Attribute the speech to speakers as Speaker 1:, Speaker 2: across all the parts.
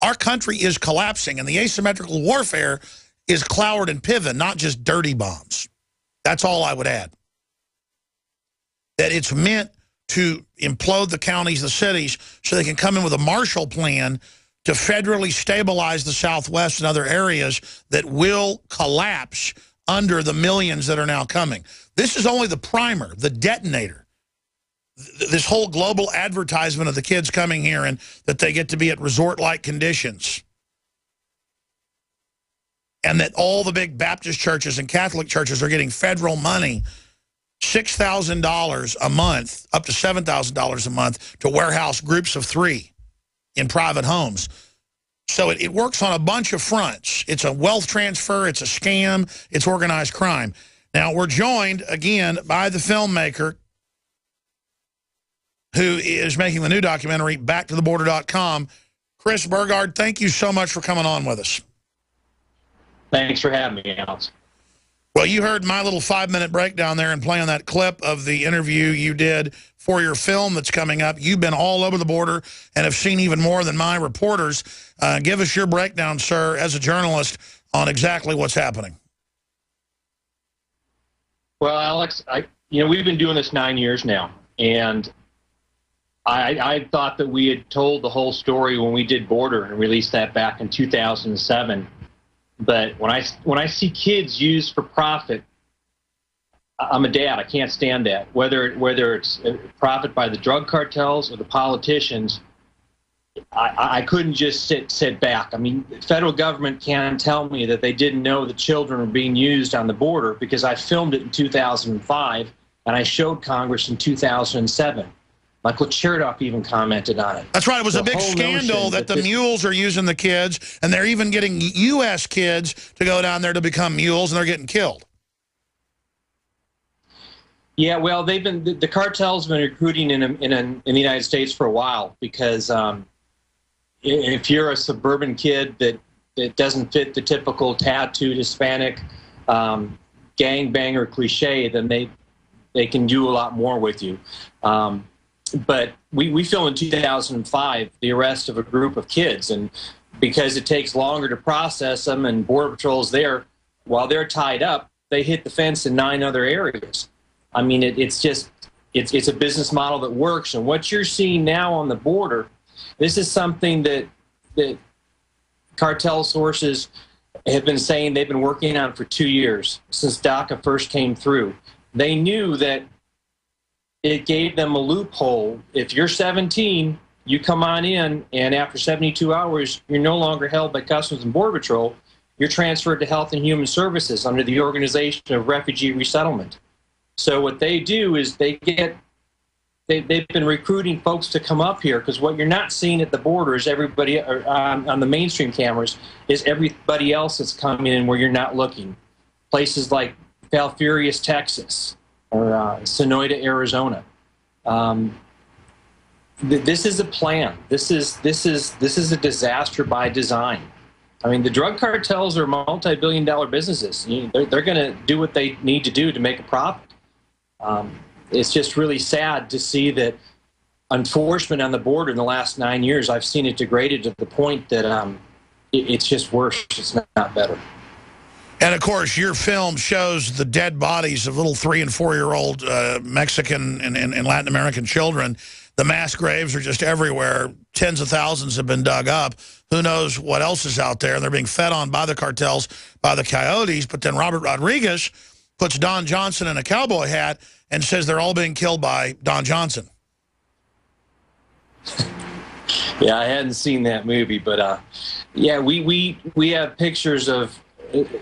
Speaker 1: our country is collapsing, and the asymmetrical warfare is Cloward and Piven, not just dirty bombs. That's all I would add. That it's meant to implode the counties, the cities, so they can come in with a Marshall Plan to federally stabilize the Southwest and other areas that will collapse under the millions that are now coming. This is only the primer, the detonator. This whole global advertisement of the kids coming here and that they get to be at resort-like conditions. And that all the big Baptist churches and Catholic churches are getting federal money, $6,000 a month, up to $7,000 a month, to warehouse groups of 3 in private homes. So it works on a bunch of fronts. It's a wealth transfer, it's a scam, it's organized crime. Now, we're joined, again, by the filmmaker who is making the new documentary, BackToTheBorder.com. Chris Burgard, thank you so much for coming on with us.
Speaker 2: Thanks for having me, Alex.
Speaker 1: Well, you heard my little 5-minute breakdown there and playing that clip of the interview you did for your film that's coming up. You've been all over the border and have seen even more than my reporters. Give us your breakdown, sir, as a journalist, on exactly what's happening.
Speaker 2: Well, Alex, we've been doing this 9 years now, and I thought that we had told the whole story when we did Border and released that back in 2007. But when I see kids used for profit, I'm a dad. I can't stand that. Whether it's profit by the drug cartels or the politicians, I couldn't just sit back. I mean, the federal government can't tell me that they didn't know that children were being used on the border, because I filmed it in 2005 and I showed Congress in 2007. Michael Chertoff even commented on it.
Speaker 1: That's right. It was a big scandal that the mules are using the kids, and they're even getting U.S. kids to go down there to become mules, and they're getting killed.
Speaker 2: Yeah, well, the cartels have been recruiting in the United States for a while, because if you're a suburban kid that doesn't fit the typical tattooed Hispanic gangbanger cliche, then they can do a lot more with you. But we filmed in 2005 the arrest of a group of kids, and because it takes longer to process them and Border Patrol's there, while they're tied up, they hit the fence in 9 other areas. I mean, it's a business model that works. And what you're seeing now on the border, this is something that cartel sources have been saying they've been working on for 2 years, since DACA first came through. They knew that it gave them a loophole. If you're 17, you come on in, and after 72 hours, you're no longer held by Customs and Border Patrol. You're transferred to Health and Human Services under the Organization of Refugee Resettlement. So what they do is they've been recruiting folks to come up here, because what you're not seeing at the border is everybody, or on the mainstream cameras, is everybody else that's coming in where you're not looking. Places like Falfurrias, Texas, or Sonoyta, Arizona. This is a plan. This is a disaster by design. I mean, the drug cartels are multi-billion-dollar businesses. They're going to do what they need to do to make a profit. It's just really sad to see that enforcement on the border in the last 9 years, I've seen it degraded to the point that it's just worse. It's not better.
Speaker 1: And, of course, your film shows the dead bodies of little 3- and 4-year-old Mexican and Latin American children. The mass graves are just everywhere. Tens of thousands have been dug up. Who knows what else is out there? They're being fed on by the cartels, by the coyotes. But then Robert Rodriguez puts Don Johnson in a cowboy hat and says they're all being killed by Don Johnson.
Speaker 2: Yeah, I hadn't seen that movie. But, yeah, we have pictures of...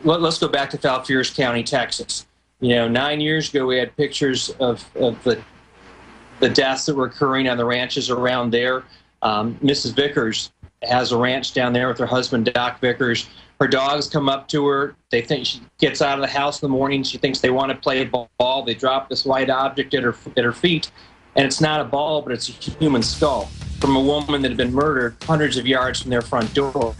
Speaker 2: Let's go back to Falfurrias County, Texas. 9 years ago, we had pictures of the deaths that were occurring on the ranches around there. Mrs. Vickers has a ranch down there with her husband, Doc Vickers. Her dogs come up to her. They think she gets out of the house in the morning. She thinks they want to play ball. They drop this white object at her feet, and it's not a ball, but it's a human skull from a woman that had been murdered hundreds of yards from their front door.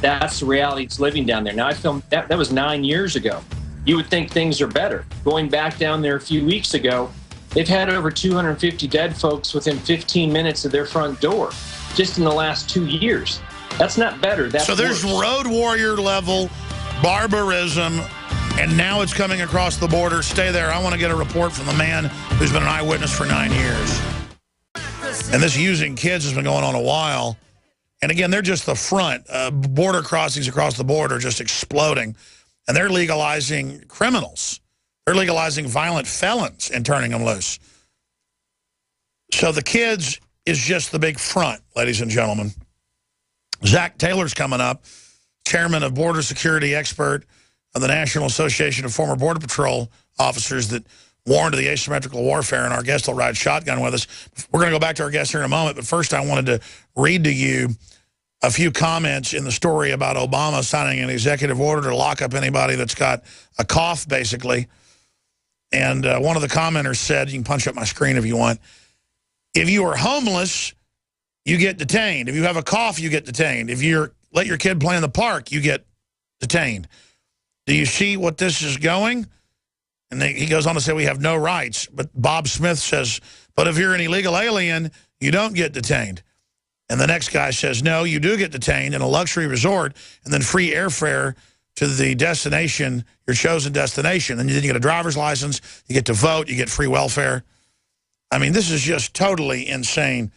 Speaker 2: That's the reality it's living down there. Now, I filmed that was 9 years ago. You would think things are better. Going back down there a few weeks ago, they've had over 250 dead folks within 15 minutes of their front door, just in the last 2 years. That's not better. That's
Speaker 1: so there's
Speaker 2: worse.
Speaker 1: road warrior level barbarism, and now it's coming across the border. Stay there. I want to get a report from the man who's been an eyewitness for 9 years. And this using kids has been going on a while. And again, they're just the front. Border crossings across the border just exploding. And they're legalizing criminals. They're legalizing violent felons and turning them loose. So the kids is just the big front, ladies and gentlemen. Zach Taylor's coming up, chairman of border security expert of the National Association of Former Border Patrol Officers that warned of the asymmetrical warfare, and our guest will ride shotgun with us. We're going to go back to our guest here in a moment, but first I wanted to read to you a few comments in the story about Obama signing an executive order to lock up anybody that's got a cough, basically. And one of the commenters said, you can punch up my screen if you want, if you are homeless, you get detained. If you have a cough, you get detained. If you let your kid play in the park, you get detained. Do you see what this is going? And he goes on to say we have no rights. But Bob Smith says, but if you're an illegal alien, you don't get detained. And the next guy says, no, you do get detained in a luxury resort and then free airfare to the destination, your chosen destination. And then you get a driver's license, you get to vote, you get free welfare. I mean, this is just totally insane.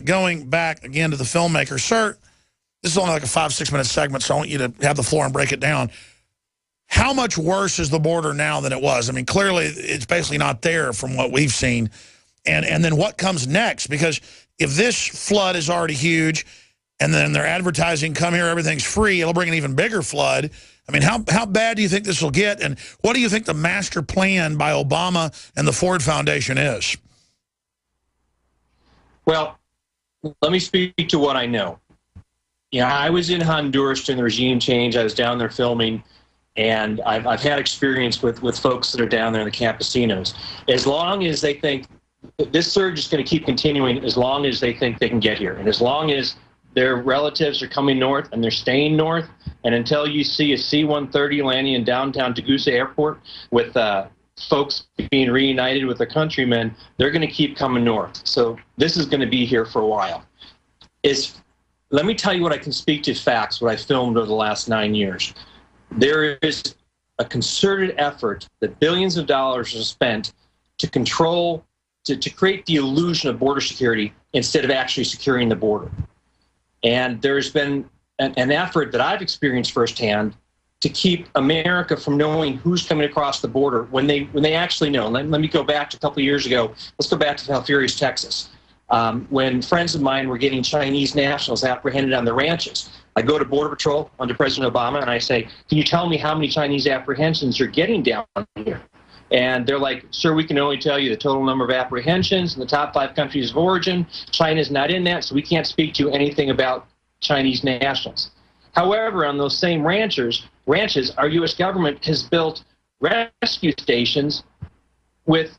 Speaker 1: Going back again to the filmmaker, sir, this is only like a 5-6 minute segment, so I want you to have the floor and break it down. How much worse is the border now than it was? I mean, clearly it's basically not there from what we've seen. And then what comes next? Because if this flood is already huge and then they're advertising, come here, everything's free, it'll bring an even bigger flood. I mean, how bad do you think this will get? And what do you think the master plan by Obama and the Ford Foundation is?
Speaker 2: Well, let me speak to what I know. Yeah, I was in Honduras during the regime change. I was down there filming, and I've had experience with folks that are down there in the campesinos. As long as they think this surge is going to keep continuing, as long as they think they can get here, and as long as their relatives are coming north and they're staying north, and until you see a C-130 landing in downtown Tagusa Airport with folks being reunited with their countrymen, they're going to keep coming north. So this is going to be here for a while. Let me tell you what I can speak to facts, what I filmed over the last 9 years. There is a concerted effort that billions of dollars are spent to control, to create the illusion of border security instead of actually securing the border. And there's been an effort that I've experienced firsthand to keep America from knowing who's coming across the border when they actually know. Let me go back to a couple of years ago. Let's go back to Alferius, Texas. When friends of mine were getting Chinese nationals apprehended on the ranches, I go to Border Patrol under President Obama and I say, can you tell me how many Chinese apprehensions you're getting down here? And they're like, sir, we can only tell you the total number of apprehensions in the top 5 countries of origin. China's not in that, so we can't speak to anything about Chinese nationals. However, on those same ranches, our U.S. government has built rescue stations with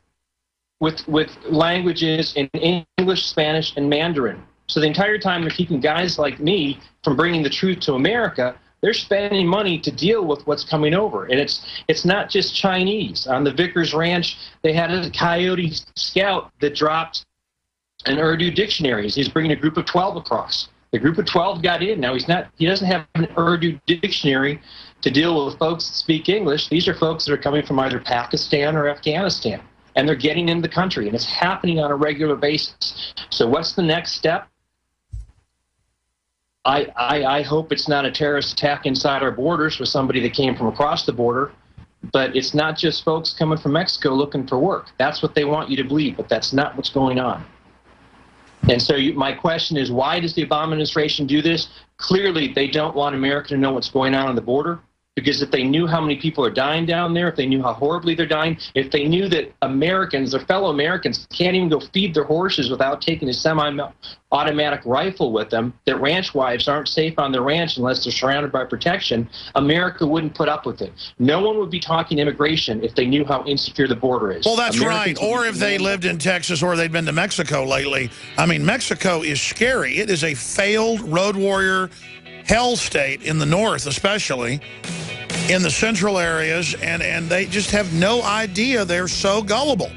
Speaker 2: languages in English, Spanish, and Mandarin. So the entire time they're keeping guys like me from bringing the truth to America, they're spending money to deal with what's coming over. And it's not just Chinese. On the Vickers Ranch, they had a Coyote Scout that dropped an Urdu dictionary. He's bringing a group of 12 across. The group of 12 got in. Now he doesn't have an Urdu dictionary to deal with folks that speak English. These are folks that are coming from either Pakistan or Afghanistan, and they're getting into the country, and it's happening on a regular basis. So what's the next step? I hope it's not a terrorist attack inside our borders with somebody that came from across the border, but it's not just folks coming from Mexico looking for work. That's what they want you to believe, but that's not what's going on. And so my question is, why does the Obama administration do this? Clearly, they don't want America to know what's going on the border, because if they knew how many people are dying down there, if they knew how horribly they're dying, if they knew that Americans, their fellow Americans, can't even go feed their horses without taking a semi-automatic rifle with them, that ranch wives aren't safe on their ranch unless they're surrounded by protection, America wouldn't put up with it. No one would be talking immigration if they knew how insecure the border is.
Speaker 1: Well, that's right. Or if they lived in Texas or they'd been to Mexico lately. I mean, Mexico is scary. It is a failed road warrior hell state in the north, especially in the central areas, and they just have no idea. They're so gullible.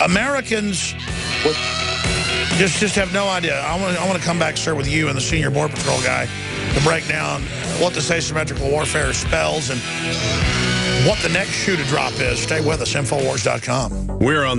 Speaker 1: Americans Just have no idea. I want to come back, sir, with you and the senior border patrol guy to break down what this asymmetrical warfare spells and what the next shoe to drop is. Stay with us, Infowars.com.
Speaker 3: We're on